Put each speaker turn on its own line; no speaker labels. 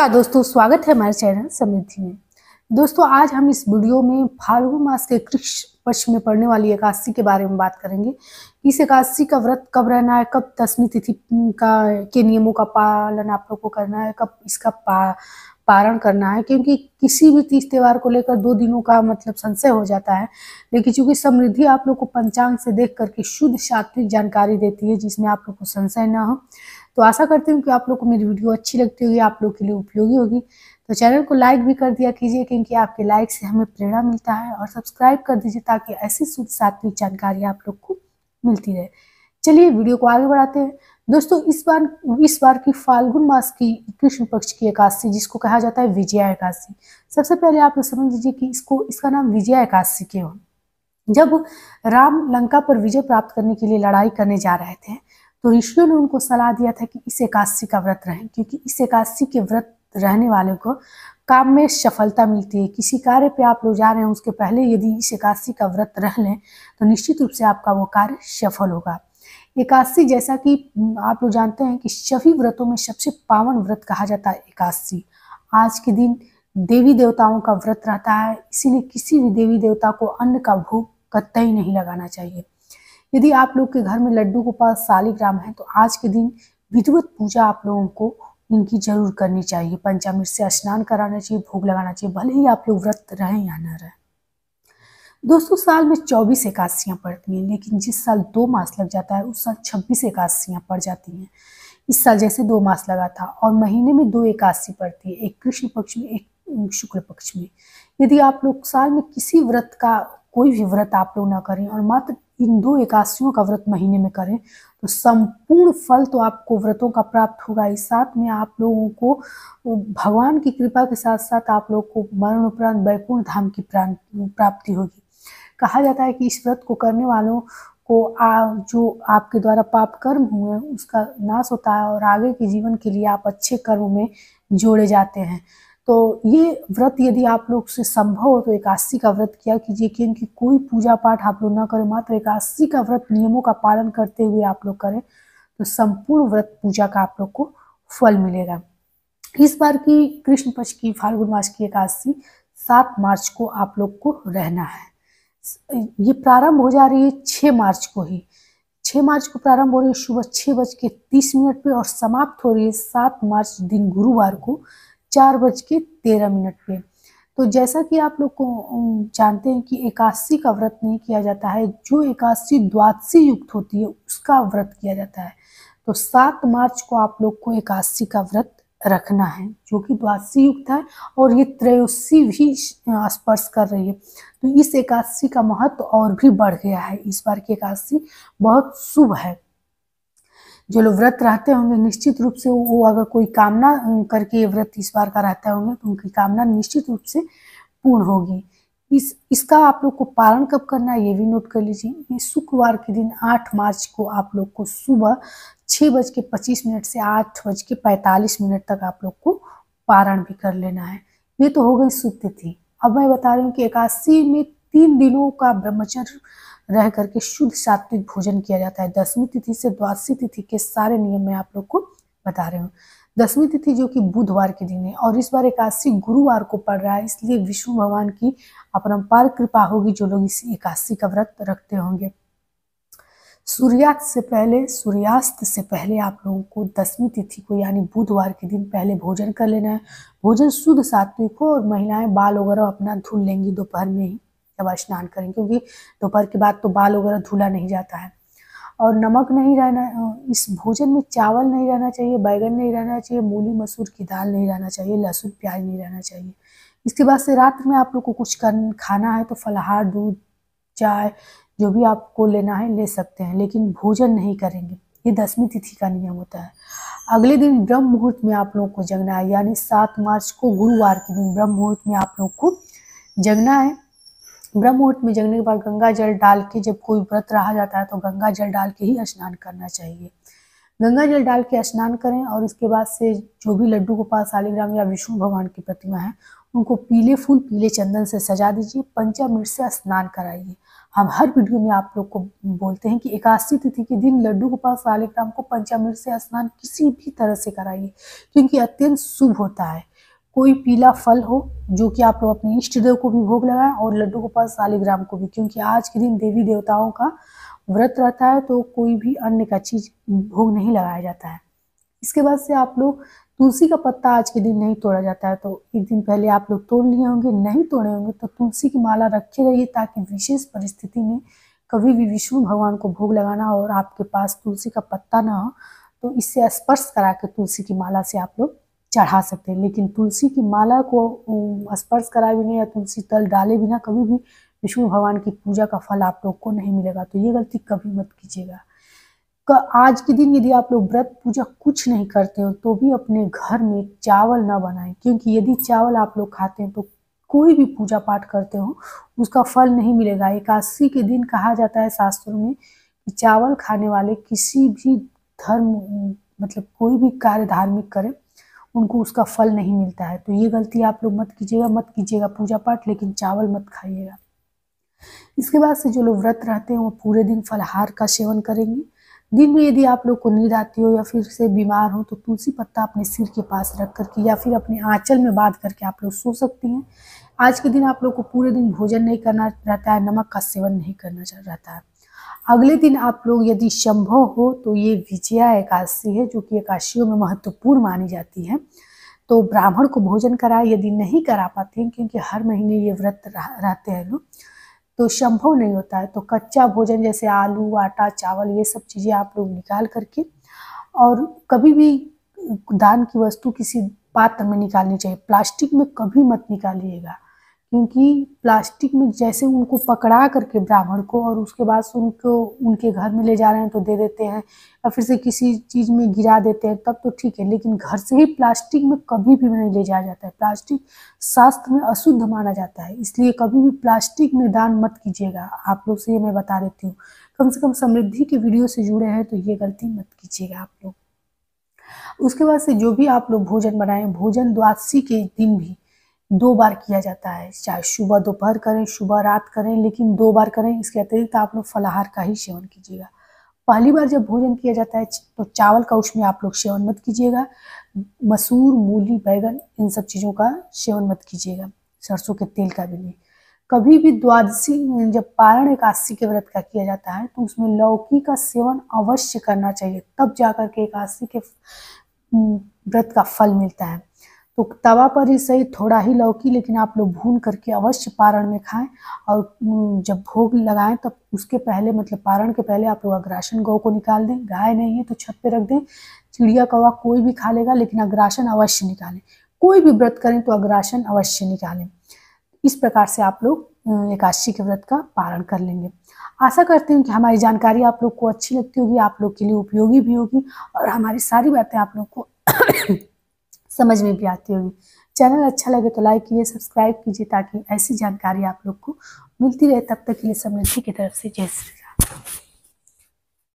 नमस्कार दोस्तों, स्वागत है हमारे चैनल समृद्धि में। दोस्तों, आज हम इस वीडियो में फाल्गुन मास के कृष्ण पक्ष में पड़ने वाली एकादशी के बारे में बात करेंगे। इस एकादशी का व्रत कब रहना है, कब दशमी तिथि के नियमों का पालन आप लोग को करना है, कब इसका पारण करना है, क्योंकि किसी भी तीज त्योहार को लेकर 2 दिनों का संशय हो जाता है। लेकिन चूंकि समृद्धि आप लोग को पंचांग से देख करके शुद्ध सात्विक जानकारी देती है, जिसमें आप लोग को संशय ना हो। तो आशा करती हूँ कि आप लोग को मेरी वीडियो अच्छी लगती होगी, आप लोग के लिए उपयोगी होगी। तो चैनल को लाइक भी कर दिया कीजिए, क्योंकि आपके लाइक से हमें प्रेरणा मिलता है, और सब्सक्राइब कर दीजिए ताकि ऐसी शुद्ध सात्विक जानकारी आप लोग को मिलती रहे। चलिए वीडियो को आगे बढ़ाते हैं। दोस्तों, इस बार की फाल्गुन मास की कृष्ण पक्ष की एकादशी, जिसको कहा जाता है विजया एकादशी। सबसे पहले आप लोग समझ लीजिए कि इसका नाम विजया एकादशी क्यों। जब राम लंका पर विजय प्राप्त करने के लिए लड़ाई करने जा रहे थे, तो ऋषियों ने उनको सलाह दिया था कि इस एकादशी का व्रत रहें, क्योंकि इस एकादशी के व्रत रहने वाले को काम में सफलता मिलती है। किसी कार्य पे आप लोग जा रहे हैं, उसके पहले यदि इस एकादशी का व्रत रह लें तो निश्चित रूप से आपका वो कार्य सफल होगा। एकादशी, जैसा कि आप लोग जानते हैं कि सभी व्रतों में सबसे पावन व्रत कहा जाता है एकादशी। आज के दिन देवी देवताओं का व्रत रहता है, इसीलिए किसी भी देवी देवता को अन्न का भोग कतई नहीं लगाना चाहिए। यदि आप लोग के घर में लड्डू गोपाल शालिग्राम है, तो आज के दिन विधिवत पूजा आप लोगों को इनकी जरूर करनी चाहिए। पंचामृत से स्नान कराना चाहिए, भोग लगाना चाहिए, भले ही आप लोग व्रत रहें या न रहें। दोस्तों, साल में 24 एकादशियाँ पड़ती हैं, लेकिन जिस साल 2 मास लग जाता है उस साल 26 एकादशियाँ पड़ जाती हैं। इस साल जैसे 2 मास लगा था, और महीने में 2 एकादशी पड़ती है, एक कृष्ण पक्ष में, एक शुक्ल पक्ष में। यदि आप लोग साल में किसी व्रत का कोई भी व्रत आप लोग ना करें और मात्र इन 2 एकादशियों का व्रत महीने में करें, तो संपूर्ण फल तो आपको व्रतों का प्राप्त होगा ही, साथ में आप लोगों को भगवान की कृपा के साथ साथ आप लोग को मरण उपरांत वैकुंठ धाम की प्राप्ति होगी। कहा जाता है कि इस व्रत को करने वालों को जो आपके द्वारा पाप कर्म हुए उसका नाश होता है, और आगे के जीवन के लिए आप अच्छे कर्म में जोड़े जाते हैं। तो ये व्रत यदि आप लोग से संभव हो तो एकादशी का व्रत किया कीजिए, क्योंकि कोई पूजा पाठ आप लोग ना करें, मात्र एकादशी का व्रत नियमों का पालन करते हुए आप लोग करें, तो संपूर्ण व्रत पूजा का आप लोग को फल मिलेगा। इस बार की कृष्ण पक्ष की फाल्गुन मास की एकादशी 7 मार्च को आप लोग को रहना है। ये प्रारंभ हो जा रही है 6 मार्च को ही। 6 मार्च को प्रारंभ हो रही है सुबह 6:30 पे, और समाप्त हो रही है 7 मार्च दिन गुरुवार को 4:13 पे। तो जैसा कि आप लोग को जानते हैं कि एकादशी का व्रत नहीं किया जाता है, जो एकादशी द्वादशी युक्त होती है उसका व्रत किया जाता है। तो 7 मार्च को आप लोग को एकादशी का व्रत रखना है, जो कि द्वादशी युक्त है, और ये त्रयोदशी भी स्पर्श कर रही है। तो इस एकादशी का महत्व और भी बढ़ गया है। इस बार की एकादशी बहुत शुभ है। जो लोग व्रत रहते होंगे, निश्चित रूप से वो अगर कोई कामना करके ये व्रत इस बार का रहता होंगे, तो उनकी कामना निश्चित रूप से पूर्ण होगी। इसका आप लोग को पारण कब करना है ये भी नोट कर लीजिए। ये शुक्रवार के दिन 8 मार्च को आप लोग को सुबह 6:25 से 8:45 तक आप लोग को पारण भी कर लेना है। ये तो हो गई शुभ तिथि। अब मैं बता रही हूँ कि एकादशी में 3 दिनों का ब्रह्मचर्य रह करके शुद्ध सात्विक भोजन किया जाता है। दशमी तिथि से द्वादशी तिथि के सारे नियम मैं आप लोग को बता रही हूँ। दशमी तिथि जो कि बुधवार के दिन है, और इस बार एकादशी गुरुवार को पड़ रहा है, इसलिए विष्णु भगवान की अपरंपार कृपा होगी जो लोग इस एकादशी का व्रत रखते होंगे। सूर्यास्त से पहले आप लोगों को दशमी तिथि को यानी बुधवार के दिन पहले भोजन कर लेना है। भोजन शुद्ध सात्विक हो, और महिलाएं बाल वगैरह अपना धुल लेंगी दोपहर में ही जब स्नान करें, क्योंकि दोपहर के बाद तो बाल वगैरह धुला नहीं जाता है। और नमक नहीं रहना, इस भोजन में चावल नहीं रहना चाहिए, बैगन नहीं रहना चाहिए, मूली मसूर की दाल नहीं रहना चाहिए, लहसुन प्याज नहीं रहना चाहिए। इसके बाद से रात में आप लोग को कुछ खाना है तो फलाहार, दूध, चाय, जो भी आपको लेना है ले सकते हैं, लेकिन भोजन नहीं करेंगे। ये दशमी तिथि का नियम होता है। अगले दिन ब्रह्म मुहूर्त में आप लोग को जगना है, यानी 7 मार्च को गुरुवार के दिन ब्रह्म मुहूर्त में आप लोग को जगना है। ब्रह्म मुहूर्त में जगने के बाद गंगा जल डाल के, जब कोई व्रत रहा जाता है तो गंगा जल डाल के ही स्नान करना चाहिए। गंगा जल डाल के स्नान करें, और इसके बाद से जो भी लड्डू गोपाल शालिग्राम या विष्णु भगवान की प्रतिमा है उनको पीले फूल, पीले चंदन से सजा दीजिए, पंचामृत से स्नान कराइए। हम हर वीडियो में आप लोग को बोलते हैं कि एकादशी तिथि के दिन लड्डू गोपाल शालिग्राम को पंचामृत से स्नान किसी भी तरह से कराइए, क्योंकि अत्यंत शुभ होता है। कोई पीला फल हो जो कि आप लोग अपने इष्ट देव को भी भोग लगाएं और लड्डू गोपाल शालिग्राम को भी, क्योंकि आज के दिन देवी देवताओं का व्रत रहता है तो कोई भी अन्य का चीज भोग नहीं लगाया जाता है। इसके बाद से आप लोग तुलसी का पत्ता आज के दिन नहीं तोड़ा जाता है, तो एक दिन पहले आप लोग तोड़ लिए होंगे, नहीं तोड़े होंगे तो तुलसी की माला रखे रहिए, ताकि विशेष परिस्थिति में कभी भी विष्णु भगवान को भोग लगाना और आपके पास तुलसी का पत्ता ना हो तो इससे स्पर्श करा के तुलसी की माला से आप लोग चढ़ा सकते हैं। लेकिन तुलसी की माला को स्पर्श कराए बिना या तुलसी तल डाले बिना कभी भी विष्णु भगवान की पूजा का फल आप लोग को नहीं मिलेगा, तो ये गलती कभी मत कीजिएगा। आज के दिन यदि आप लोग व्रत पूजा कुछ नहीं करते हो तो भी अपने घर में चावल ना बनाएं, क्योंकि यदि चावल आप लोग खाते हैं तो कोई भी पूजा पाठ करते हो उसका फल नहीं मिलेगा। एकादशी के दिन कहा जाता है शास्त्रों में कि चावल खाने वाले किसी भी धर्म मतलब कोई भी कार्य धार्मिक करें उनको उसका फल नहीं मिलता है। तो ये गलती आप लोग मत कीजिएगा पूजा पाठ, लेकिन चावल मत खाइएगा। इसके बाद से जो लोग व्रत रहते हैं वो पूरे दिन फलाहार का सेवन करेंगे। दिन में यदि आप लोग को नींद आती हो या फिर से बीमार हो तो तुलसी पत्ता अपने सिर के पास रख करके या फिर अपने आंचल में बांध करके आप लोग सो सकती हैं। आज के दिन आप लोग को पूरे दिन भोजन नहीं करना रहता है, नमक का सेवन नहीं करना रहता है। अगले दिन आप लोग यदि संभव हो तो ये विजया एकादशी है जो कि एकादशियों में महत्वपूर्ण मानी जाती है, तो ब्राह्मण को भोजन कराए। यदि नहीं करा पाते हैं क्योंकि हर महीने ये व्रत रहते हैं लोग तो संभव नहीं होता है, तो कच्चा भोजन जैसे आलू आटा चावल ये सब चीज़ें आप लोग निकाल करके, और कभी भी दान की वस्तु किसी पात्र में निकालनी चाहिए, प्लास्टिक में कभी मत निकालिएगा, क्योंकि प्लास्टिक में जैसे उनको पकड़ा करके ब्राह्मण को और उसके बाद से उनको उनके घर में ले जा रहे हैं तो दे देते हैं या फिर से किसी चीज़ में गिरा देते हैं तब तो ठीक है, लेकिन घर से ही प्लास्टिक में कभी भी नहीं ले जाया जाता है। प्लास्टिक शास्त्र में अशुद्ध माना जाता है, इसलिए कभी भी प्लास्टिक में दान मत कीजिएगा। आप लोग से ये मैं बता देती हूँ, कम से कम समृद्धि के वीडियो से जुड़े हैं तो ये गलती मत कीजिएगा आप लोग। उसके बाद से जो भी आप लोग भोजन बनाएं, भोजन द्वादशी के दिन भी 2 बार किया जाता है, चाहे सुबह दोपहर करें सुबह रात करें, लेकिन 2 बार करें। इसके अतिरिक्त आप लोग फलाहार का ही सेवन कीजिएगा। पहली बार जब भोजन किया जाता है तो चावल का उसमें आप लोग सेवन मत कीजिएगा, मसूर मूली बैगन इन सब चीज़ों का सेवन मत कीजिएगा, सरसों के तेल का भी नहीं। कभी भी द्वादशी जब पारण एकादशी के व्रत का किया जाता है तो उसमें लौकी का सेवन अवश्य करना चाहिए, तब जाकर के एकादशी के व्रत का फल मिलता है। तो तवा पर ही सही थोड़ा ही लौकी, लेकिन आप लोग भून करके अवश्य पारण में खाएं, और जब भोग लगाएं तब उसके पहले मतलब पारण के पहले आप लोग अग्रासन गौ को निकाल दें। गाय नहीं है तो छत पे रख दें, चिड़िया कौवा कोई भी खा लेगा, लेकिन अग्रासन अवश्य निकालें। कोई भी व्रत करें तो अग्रासन अवश्य निकालें। इस प्रकार से आप लोग एकादशी के व्रत का पारण कर लेंगे। आशा करते हैं कि हमारी जानकारी आप लोग को अच्छी लगती होगी, आप लोग के लिए उपयोगी भी होगी और हमारी सारी बातें आप लोग को समझ में भी आती होगी। चैनल अच्छा लगे तो लाइक कीजिए, सब्सक्राइब कीजिए ताकि ऐसी जानकारी आप लोग को मिलती रहे। तब तक के लिए समृद्धि की तरफ से जय श्री राम।